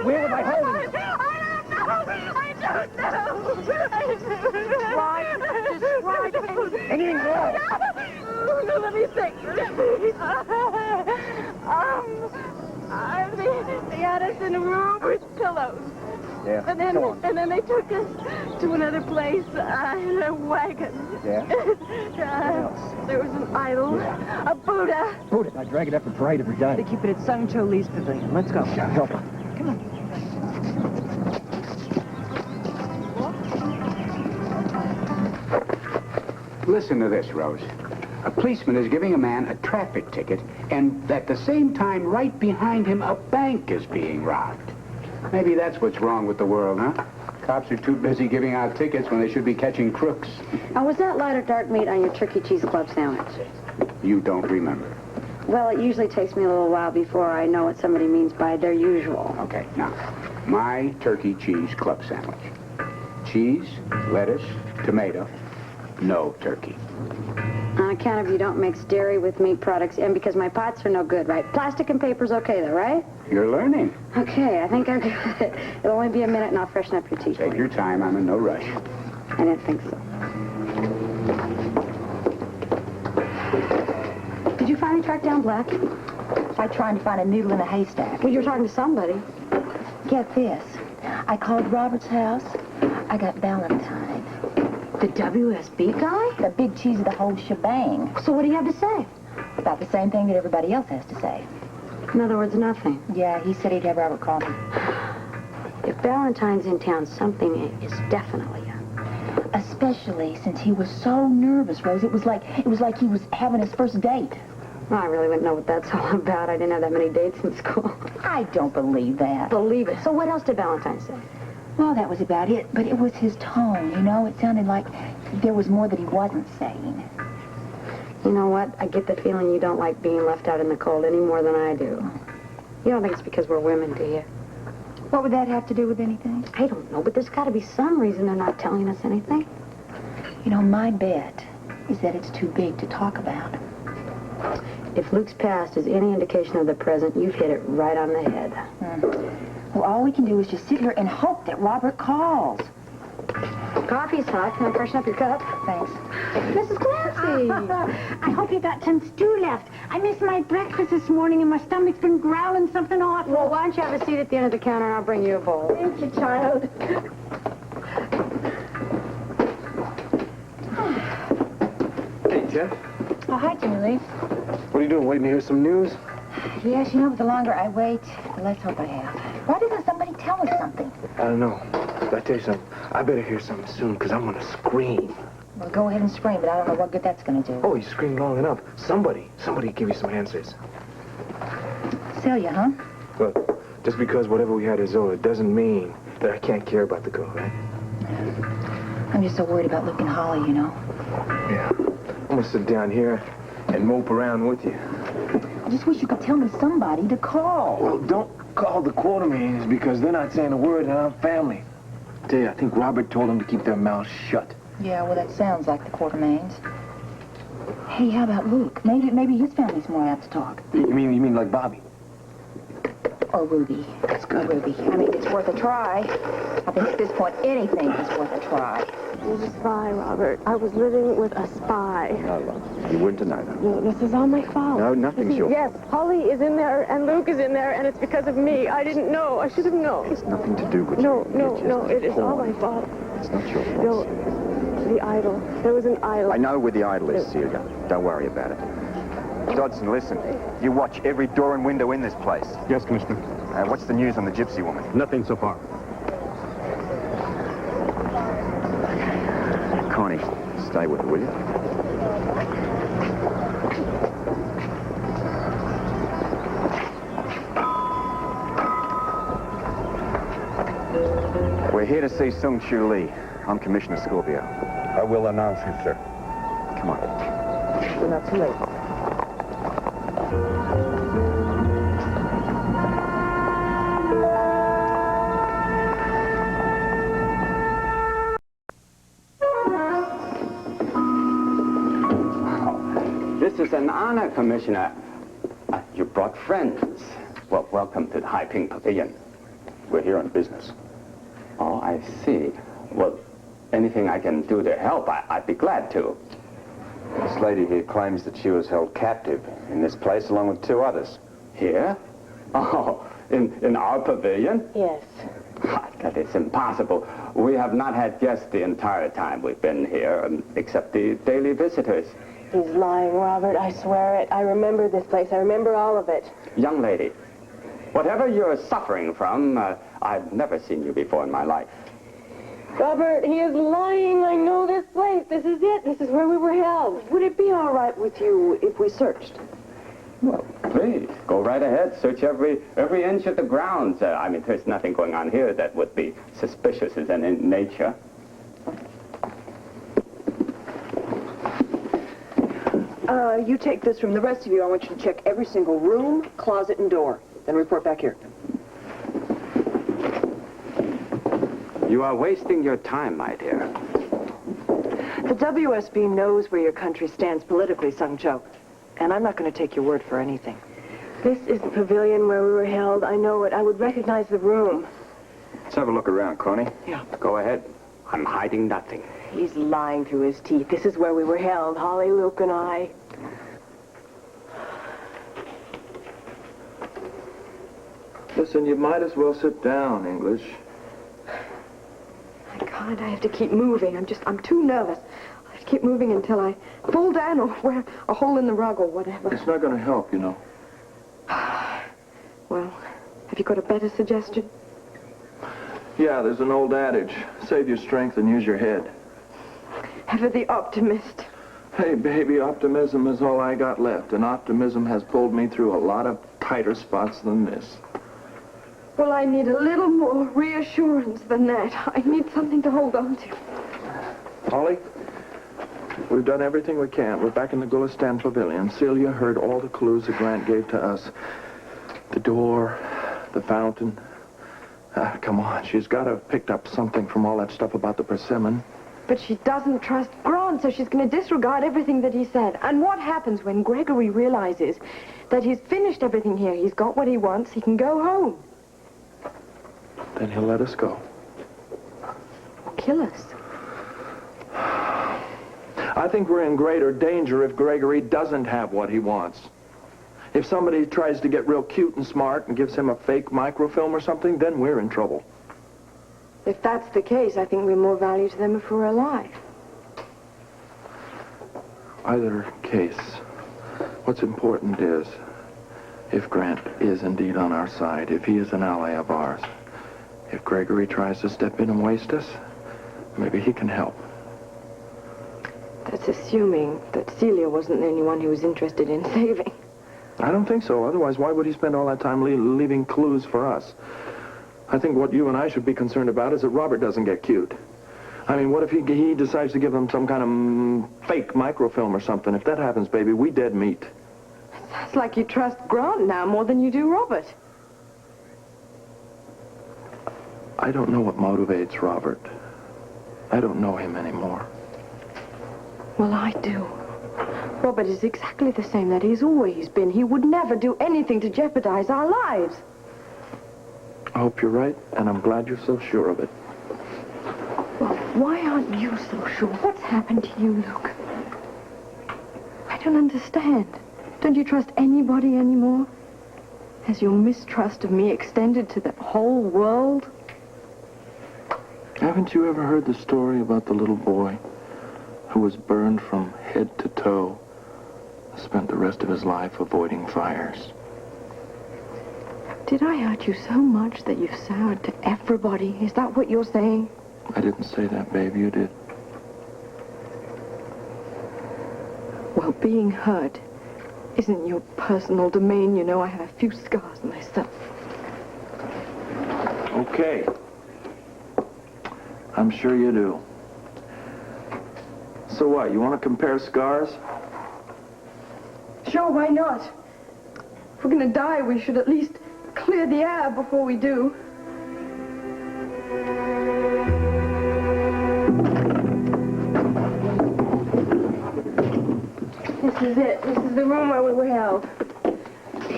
Where was I holding you? I don't know. Describe anything. Anything wrong? No, let me think. They had us in a room with pillows. Yeah. And then they took us to another place in a wagon. Yeah. There was an idol, a Buddha. Buddha. I drag it up for parade every day. They keep it at Sung Cho Lee's pavilion. Let's go. Yeah, help her. Come on. Listen to this, Rose. A policeman is giving a man a traffic ticket, and at the same time, right behind him, a bank is being robbed. Maybe that's what's wrong with the world, huh? Cops are too busy giving out tickets when they should be catching crooks. Oh, was that light or dark meat on your turkey cheese club sandwich? You don't remember. Well, it usually takes me a little while before I know what somebody means by their usual. Okay, now, my turkey cheese club sandwich. Cheese, lettuce, tomato, no turkey. On account of you don't mix dairy with meat products, and because my pots are no good, right? Plastic and paper's okay, though, right? You're learning. Okay, I think I've got it. It'll only be a minute, and I'll freshen up your tea for Take you. your time. I'm in no rush. I didn't think so. Did you finally track down Black? By trying to find a needle in a haystack. Well, you were talking to somebody. Get this. I called Robert's house. I got Ballentine. The WSB guy? The big cheese of the whole shebang. So what do you have to say? About the same thing that everybody else has to say. In other words, nothing. Yeah, he said he'd have Robert call me. If Ballentine's in town, something is definitely up. Especially since he was so nervous, Rose. It was like he was having his first date. Well, I really wouldn't know what that's all about. I didn't have that many dates in school. I don't believe that. Believe it. So what else did Ballentine say? Well, that was about it, but it was his tone, you know? It sounded like there was more that he wasn't saying. You know what? I get the feeling you don't like being left out in the cold any more than I do. You don't think it's because we're women, do you? What would that have to do with anything? I don't know, but there's got to be some reason they're not telling us anything. You know, my bet is that it's too big to talk about. If Luke's past is any indication of the present, you've hit it right on the head. Well, all we can do is just sit here and hope that Robert calls. Coffee's hot. Can I freshen up your cup? Thanks. Mrs. Clancy! I hope you got some stew left. I missed my breakfast this morning and my stomach's been growling something awful. Well, why don't you have a seat at the end of the counter and I'll bring you a bowl. Thank you, child. Hey, Jeff. Oh, hi, Julie. What are you doing, waiting to hear some news? Yes, you know, the longer I wait, the less hope I have. Why doesn't somebody tell us something? I don't know. But I tell you something, I better hear something soon, because I'm going to scream. Well, go ahead and scream, but I don't know what good that's going to do. Oh, you screamed long enough. Somebody give you some answers. Celia, huh? Well, just because whatever we had is over doesn't mean that I can't care about the girl, right? I'm just so worried about Luke and Holly, you know. Yeah. I'm going to sit down here and mope around with you. I just wish you could tell me somebody to call. Well, don't call the Quartermains, because they're not saying a word and I'm family. I tell you, I think Robert told them to keep their mouths shut. Yeah, well, that sounds like the Quartermains. Hey, how about Luke? Maybe his family's more apt to talk. You mean like Bobby? Or Ruby. That's good. Ruby. I mean, it's worth a try. I think at this point, anything is worth a try. I was a spy, Robert. I was living with a spy. No, you wouldn't deny that. No, this is all my fault. No, nothing's your Yes, Holly is in there and Luke is in there and it's because of me. I didn't know. I should have known. It's nothing to do with No, you. no, it is all my fault. It's not your fault. No, the idol. There was an idol. I know where the idol is, Celia. Don't worry about it. Dodson, listen. You watch every door and window in this place. Yes, Commissioner. What's the news on the gypsy woman? Nothing so far. Connie, stay with her, will you? We're here to see Sung Chu Lee. I'm Commissioner Scorpio. I will announce you, sir. Come on. We're not too late. This is an honor, Commissioner. You You've brought friends. Well, welcome to the High Pink Pavilion. We're here on business. Oh, I see. Well, anything I can do to help, I'd be glad to. This lady here claims that she was held captive in this place along with 2 others. Here? Oh, in our pavilion? Yes. That is impossible. We have not had guests the entire time we've been here, except the daily visitors. He's lying, Robert. I swear it. I remember this place. I remember all of it. Young lady, whatever you're suffering from, I've never seen you before in my life. Robert, he is lying. I know this place. This is it. This is where we were held. Would it be all right with you if we searched? Well, please, go right ahead. Search every inch of the grounds. I mean, there's nothing going on here that would be suspicious as in nature. You take this from the rest of you. I want you to check every single room, closet, and door. Then report back here. You are wasting your time, my dear. The WSB knows where your country stands politically, Sung Cho. And I'm not going to take your word for anything. This is the pavilion where we were held. I know it. I would recognize the room. Let's have a look around, Connie. Yeah. Go ahead. I'm hiding nothing. He's lying through his teeth. This is where we were held, Holly, Luke, and I. Listen, you might as well sit down, English. I can't. I have to keep moving. I'm too nervous. I have to keep moving until I fall down or wear a hole in the rug or whatever. It's not going to help, you know. Well, have you got a better suggestion? Yeah, there's an old adage. Save your strength and use your head. Ever the optimist. Hey, baby, optimism is all I got left, and optimism has pulled me through a lot of tighter spots than this. Well, I need a little more reassurance than that. I need something to hold on to. Holly, we've done everything we can. We're back in the Gulistan Pavilion. Celia heard all the clues that Grant gave to us. The door, the fountain. Come on, she's got to have picked up something from all that stuff about the persimmon. But she doesn't trust Grant, so she's going to disregard everything that he said. And what happens when Gregory realizes that he's finished everything here, he's got what he wants, he can go home? Then he'll let us go. Kill us. I think we're in greater danger if Gregory doesn't have what he wants. If somebody tries to get real cute and smart and gives him a fake microfilm or something, then we're in trouble. If that's the case, I think we're more value to them if we're alive. Either case, what's important is if Grant is indeed on our side, if he is an ally of ours, if Gregory tries to step in and waste us, maybe he can help. That's assuming that Celia wasn't the only one who was interested in saving. I don't think so. Otherwise, why would he spend all that time leaving clues for us? I think what you and I should be concerned about is that Robert doesn't get cute. I mean, what if he decides to give them some kind of fake microfilm or something? If that happens, baby, we dead meat. Sounds like you trust Grant now more than you do Robert. I don't know what motivates Robert. I don't know him anymore. Well, I do. Robert is exactly the same that he's always been. He would never do anything to jeopardize our lives. I hope you're right, and I'm glad you're so sure of it. Well, why aren't you so sure? What's happened to you, Luke? I don't understand. Don't you trust anybody anymore? Has your mistrust of me extended to the whole world? Haven't you ever heard the story about the little boy who was burned from head to toe, spent the rest of his life avoiding fires? Did I hurt you so much that you've soured to everybody? Is that what you're saying? I didn't say that, babe. You did. Well, being hurt isn't your personal domain. You know, I have a few scars myself. Okay. I'm sure you do. So what, you want to compare scars? Sure, why not? If we're gonna die, we should at least clear the air before we do. This is it. This is the room where we were held.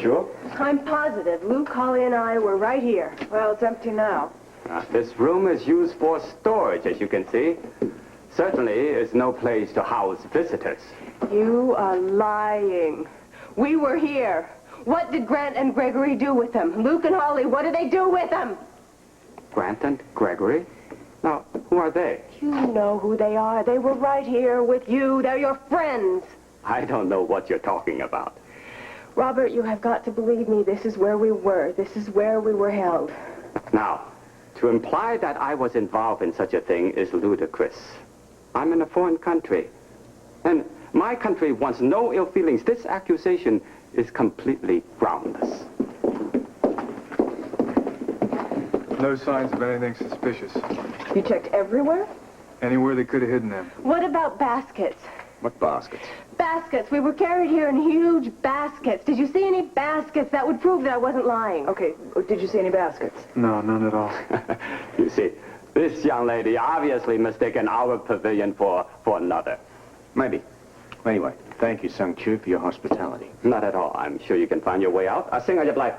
Sure? I'm positive Luke, Holly, and I were right here. Well, it's empty now. This room is used for storage, as you can see. Certainly, it's no place to house visitors. You are lying. We were here. What did Grant and Gregory do with him? Luke and Holly, what did they do with him? Grant and Gregory? Now, who are they? You know who they are. They were right here with you. They're your friends. I don't know what you're talking about. Robert, you have got to believe me. This is where we were. This is where we were held. Now, to imply that I was involved in such a thing is ludicrous. I'm in a foreign country. And my country wants no ill feelings. This accusation is completely groundless. No signs of anything suspicious. You checked everywhere? Anywhere they could have hidden them. What about baskets? What baskets? Baskets. We were carried here in huge baskets. Did you see any baskets that would prove that I wasn't lying? Okay, did you see any baskets? No, none at all. You see, this young lady obviously mistaken our pavilion for another. Maybe. Anyway, thank you, Sung Chu, for your hospitality. Not at all. I'm sure you can find your way out. I'll sing out your life.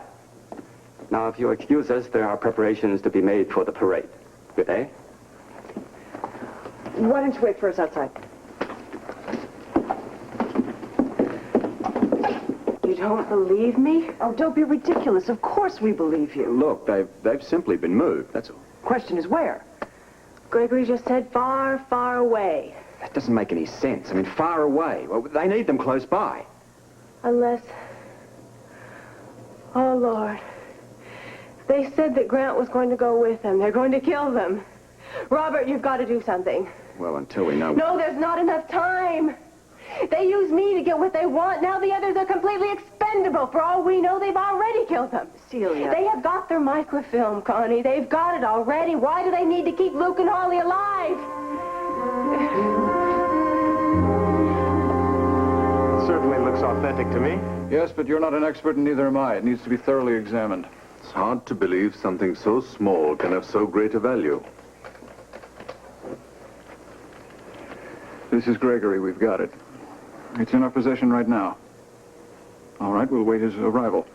Now, if you'll excuse us, there are preparations to be made for the parade. Good day. Why don't you wait for us outside? You don't believe me? Oh, don't be ridiculous. Of course we believe you. Look, they've simply been moved, that's all. Question is where? Gregory just said far, far away. That doesn't make any sense. I mean, far away. Well, they need them close by. Unless... Oh, Lord. They said that Grant was going to go with them. They're going to kill them. Robert, you've got to do something. Well, until we know... No, there's not enough time. They use me to get what they want. Now the others are completely expendable. For all we know, they've already killed them. Celia. They have got their microfilm, Connie. They've got it already. Why do they need to keep Luke and Holly alive? Certainly looks authentic to me. Yes, but you're not an expert and neither am I. It needs to be thoroughly examined. It's hard to believe something so small can have so great a value. This is Gregory. We've got it. It's in our possession right now. All right, we'll wait his arrival.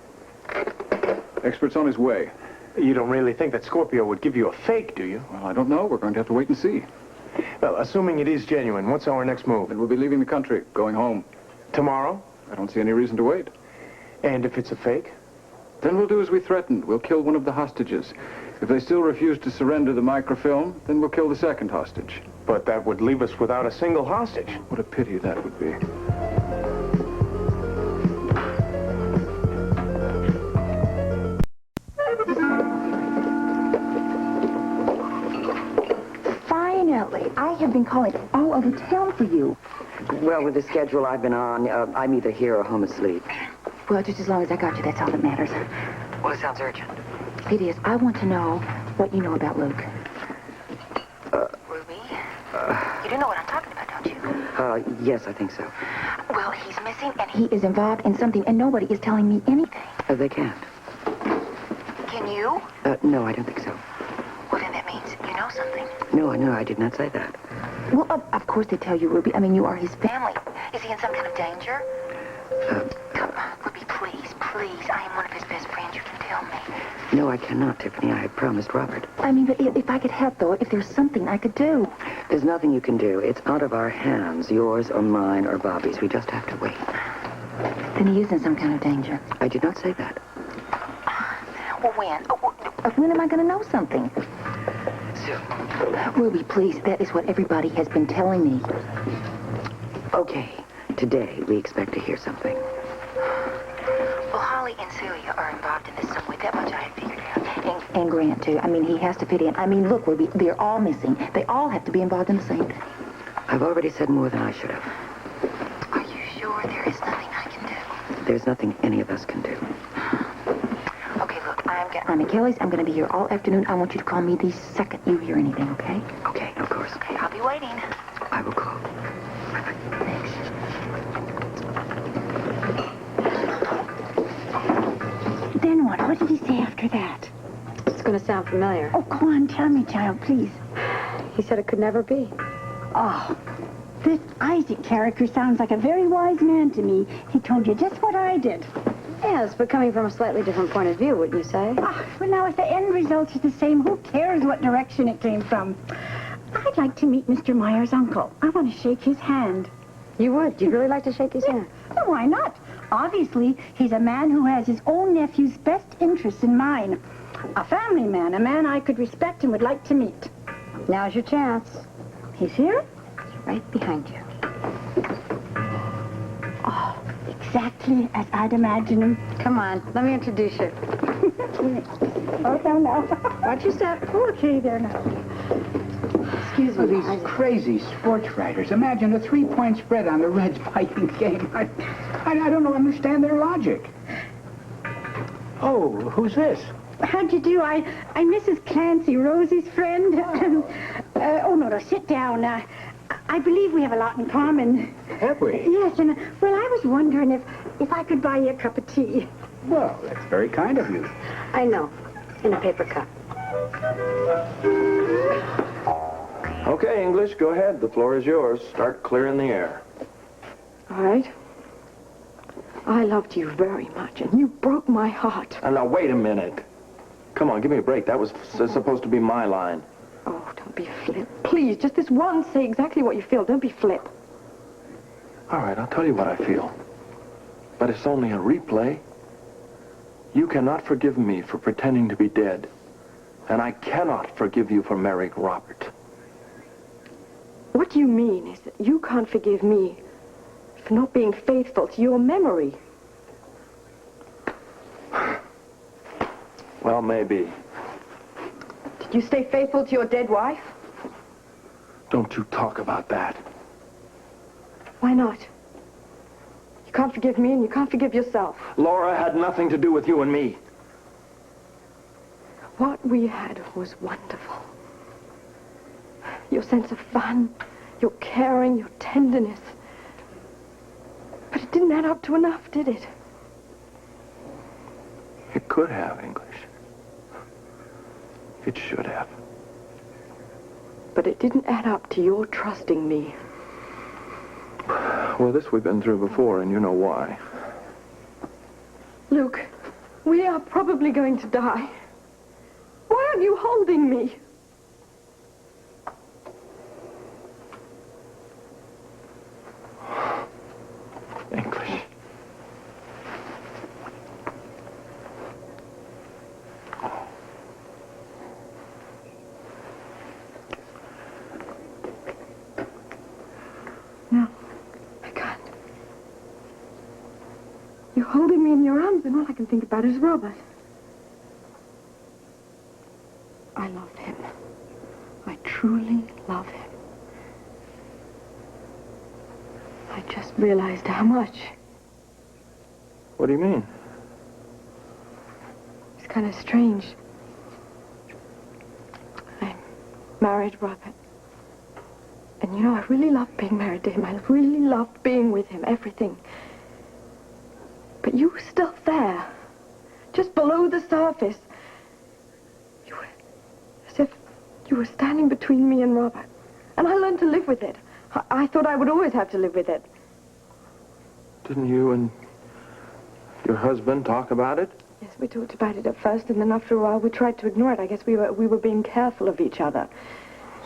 Expert's on his way. You don't really think that Scorpio would give you a fake, do you? Well, I don't know. We're going to have to wait and see. Well, assuming it is genuine, what's our next move? Then we'll be leaving the country, going home. Tomorrow? I don't see any reason to wait. And if it's a fake? Then we'll do as we threatened. We'll kill one of the hostages. If they still refuse to surrender the microfilm, then we'll kill the second hostage. But that would leave us without a single hostage. What a pity that would be. Finally, I have been calling all over town for you. Well, with the schedule I've been on, I'm either here or home asleep. Well, just as long as I got you, that's all that matters. Well, it sounds urgent. It is. I want to know what you know about Luke. Ruby? You do know what I'm talking about, don't you? Yes, I think so. Well, he's missing, and he is involved in something, and nobody is telling me anything. They can't. Can you? No, I don't think so. Well, then that means you know something. No, I did not say that. Well, of course they tell you, Ruby. I mean, you are his family. Is he in some kind of danger? Come on, Ruby, please, please. I am one of his best friends. You can tell me. No, I cannot, Tiffany. I promised Robert. I mean, but if I could help, though, if there's something I could do. There's nothing you can do. It's out of our hands, yours or mine or Bobby's. We just have to wait. Then he is in some kind of danger. I did not say that. Well, when? When am I going to know something? Soon. Ruby, please, that is what everybody has been telling me. Okay. Today, we expect to hear something. Well, Holly and Celia are involved in this some way. That much I have figured out. And Grant, too. I mean, he has to fit in. I mean, look, Ruby, they're all missing. They all have to be involved in the same thing. I've already said more than I should have. Are you sure there is nothing I can do? There's nothing any of us can do. Okay, look, I'm at Kelly's. I'm going to be here all afternoon. I want you to call me the second you hear anything, okay? Okay, of course. Okay, I'll be waiting. I will call. Thanks. Then what? What did he say after that? It's going to sound familiar. Oh, go on, tell me, child, please. He said it could never be. Oh, this Isaac character sounds like a very wise man to me. He told you just what I did. Yes, but coming from a slightly different point of view, wouldn't you say? Well, now, if the end result is the same, who cares what direction it came from? I'd like to meet Mr. Meyer's uncle. I want to shake his hand. You would? You'd really like to shake his hand? Well, why not? Obviously, he's a man who has his own nephew's best interests in mind. A family man, a man I could respect and would like to meet. Now's your chance. He's here? He's right behind you. Oh, exactly as I'd imagined him. Come on, let me introduce you. Oh, no. Watch your step. Okay, there now. Excuse Oh, me. these crazy sports writers. Imagine a 3-point spread on the Reds fighting game. I don't understand their logic. Oh, who's this? How'd you do? I'm Mrs. Clancy, Rosie's friend. Oh, no, sit down. I believe we have a lot in common. Have we? Yes, and, well, I was wondering if I could buy you a cup of tea. Well, that's very kind of you. I know. In a paper cup. Okay, English, go ahead. The floor is yours. Start clearing the air. All right. I loved you very much, and you broke my heart. Now, wait a minute. Come on, give me a break. That was supposed to be my line. Oh, don't be flip. Please, just this once, say exactly what you feel. Don't be flip. All right, I'll tell you what I feel. But it's only a replay. You cannot forgive me for pretending to be dead. And I cannot forgive you for marrying Robert. What you mean is that you can't forgive me for not being faithful to your memory. Well, maybe. Did you stay faithful to your dead wife? Don't you talk about that. Why not? You can't forgive me and you can't forgive yourself. Laura had nothing to do with you and me. What we had was wonderful. Your sense of fun, your caring, your tenderness. But it didn't add up to enough, did it? It could have, English. It should have. But it didn't add up to your trusting me. Well, this we've been through before, and you know why. Luke, we are probably going to die. Why aren't you holding me? English. No, I can't. You're holding me in your arms, and all I can think about is Robert. I love him. I truly love him. I just realized how much. What do you mean? It's kind of strange. I married Robert. And you know, I really loved being married to him. I really loved being with him, everything. But you were still there, just below the surface. You were as if you were standing between me and Robert. And I learned to live with it. I thought I would always have to live with it. Didn't you and your husband talk about it? Yes, we talked about it at first, and then after a while we tried to ignore it. I guess we were being careful of each other.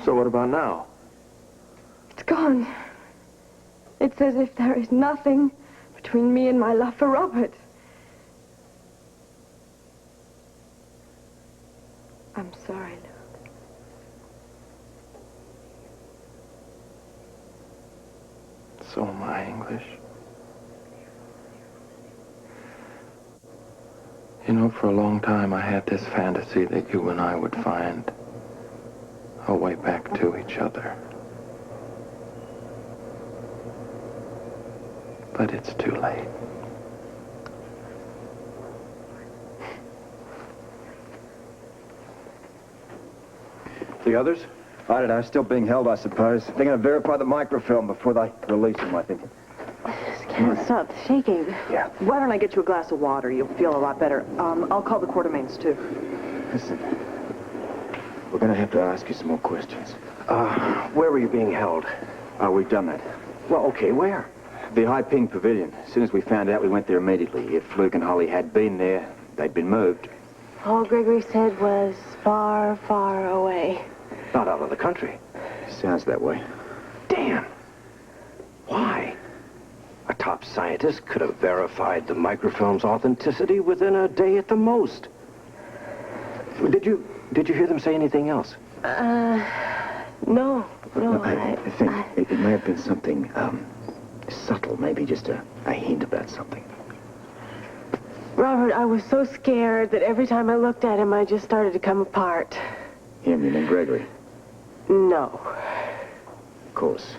So what about now? It's gone. It's as if there is nothing between me and my love for Robert. I'm sorry, Luke. So am I, English. You know, for a long time I had this fantasy that you and I would find a way back to each other. But it's too late. The others? I don't know, still being held, I suppose. They're going to verify the microfilm before they release him, I think. Can't stop shaking. Yeah. Why don't I get you a glass of water? You'll feel a lot better. I'll call the Quartermains, too. Listen, we're going to have to ask you some more questions. Where were you being held? We've done that. Well, okay, where? The High Ping Pavilion. As soon as we found out, we went there immediately. If Luke and Holly had been there, they'd been moved. All Gregory said was far, far away. Not out of the country. Sounds that way. Damn. Why? A top scientist could have verified the microfilm's authenticity within a day at the most. Did you hear them say anything else? No. I think it may have been something, subtle, maybe just a hint about something. Robert, I was so scared that every time I looked at him, I just started to come apart. Him, you mean Gregory? No. Of course.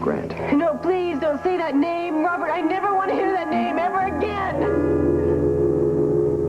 Grant. No, please don't say that name, Robert. I never want to hear that name ever again.